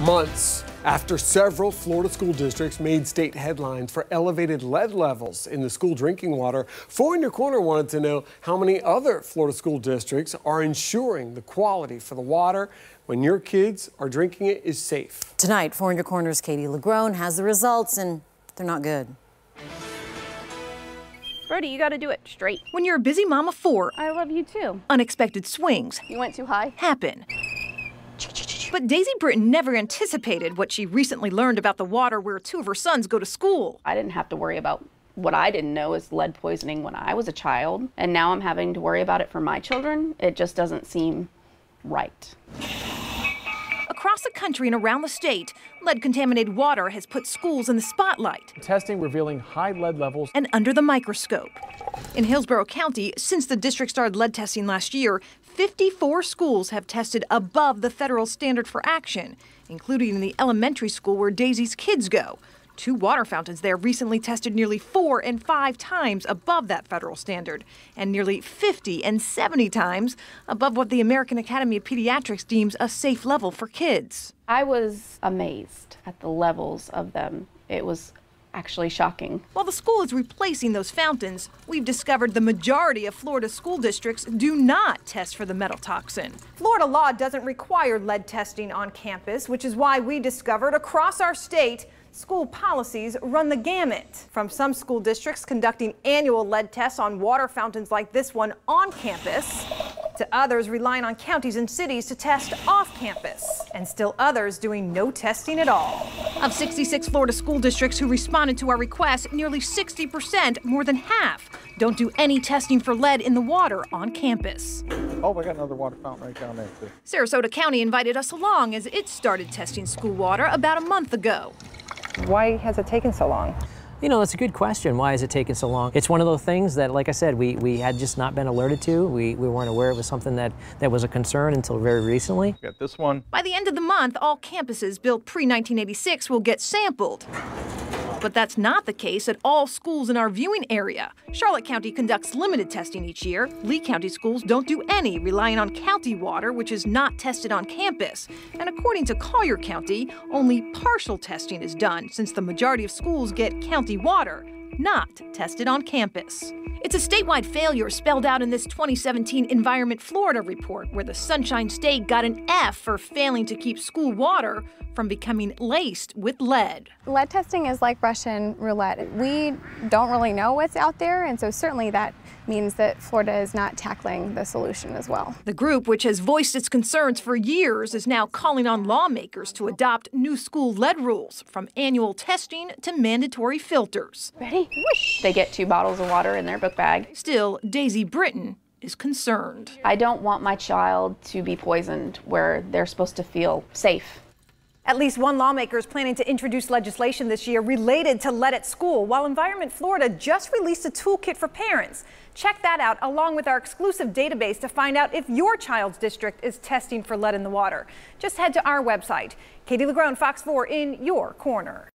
Months after several Florida school districts made state headlines for elevated lead levels in the school drinking water, 4 in Your Corner wanted to know how many other Florida school districts are ensuring the quality for the water when your kids are drinking it is safe. Tonight, 4 in Your Corner's Katie LeGrone has the results, and they're not good. Brody, you gotta do it straight. When you're a busy mom of 4, I love you too. unexpected swings You went too high? happen. But Daisy Britton never anticipated what she recently learned about the water where 2 of her sons go to school. I didn't have to worry about what I didn't know is lead poisoning when I was a child, and now I'm having to worry about it for my children. It just doesn't seem right. Across the country and around the state, lead-contaminated water has put schools in the spotlight. Testing revealing high lead levels And under the microscope. In Hillsborough County, since the district started lead testing last year, 54 schools have tested above the federal standard for action, including the elementary school where Daisy's kids go. 2 water fountains there recently tested nearly 4 and 5 times above that federal standard, and nearly 50 and 70 times above what the American Academy of Pediatrics deems a safe level for kids. I was amazed at the levels of them. It was actually shocking. While the school is replacing those fountains, we've discovered the majority of Florida school districts do not test for the metal toxin. Florida law doesn't require lead testing on campus, which is why we discovered across our state school policies run the gamut. From some school districts conducting annual lead tests on water fountains like this one on campus, to others relying on counties and cities to test off campus, and still others doing no testing at all. Of 66 Florida school districts who responded to our request, nearly 60%, more than half, don't do any testing for lead in the water on campus. Oh, we got another water fountain right down there too. Sarasota County invited us along as it started testing school water about a month ago. Why has it taken so long? You know, it's a good question. Why has it taken so long? It's one of those things that, like I said, we had just not been alerted to. We weren't aware it was something that was a concern until very recently. Got this one. By the end of the month, all campuses built pre-1986 will get sampled. But that's not the case at all schools in our viewing area. Charlotte County conducts limited testing each year. Lee County schools don't do any, relying on county water, which is not tested on campus. And according to Collier County, only partial testing is done, since the majority of schools get county water, not tested on campus. It's a statewide failure spelled out in this 2017 Environment Florida report, where the Sunshine State got an F for failing to keep school water from becoming laced with lead. Lead testing is like Russian roulette. We don't really know what's out there, and so certainly that means that Florida is not tackling the solution as well. The group, which has voiced its concerns for years, is now calling on lawmakers to adopt new school lead rules, from annual testing to mandatory filters. Ready? Whoosh! They get 2 bottles of water in their book bag. Still, Daisy Britton is concerned. I don't want my child to be poisoned where they're supposed to feel safe. At least one lawmaker is planning to introduce legislation this year related to lead at school, while Environment Florida just released a toolkit for parents. Check that out along with our exclusive database to find out if your child's district is testing for lead in the water. Just head to our website. Katie LeGrone, Fox 4 in Your Corner.